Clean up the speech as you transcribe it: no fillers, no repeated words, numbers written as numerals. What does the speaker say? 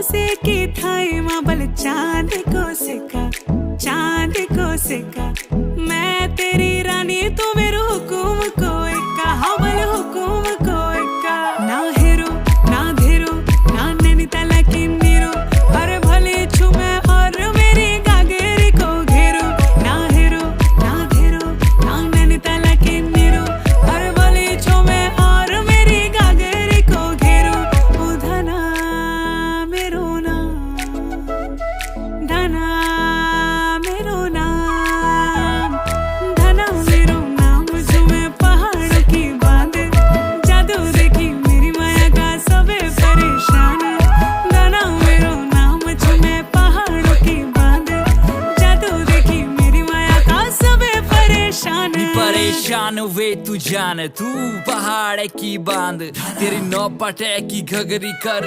से की थाई माबल चांद को सिक्का मैं तेरी रानी तू मेरो हुकुम को इक्का हवल हुकुम को इक्का ना हेरो ना धेरो ना नैनीताल की नीरो हर भले छुमे और मेरी गागेरी को घेरो ना हेरो ना धेरो ना नैनीताल की नीरो हर भले छुमे और मेरी गागेरी को घेरो ओ धना मेरो नाम धना मेरो नाम धना मेरो नाम झूमे पहाड़ों की बांध जादू देखी मेरी माया का सबे परेशान धना मेरो नाम झूमे पहाड़ों की बांध जादू देखी मेरी माया का सबे परेशान परेशान वे तू जान तू पहाड़ की बांध तेरी नौपटे की घगरी कर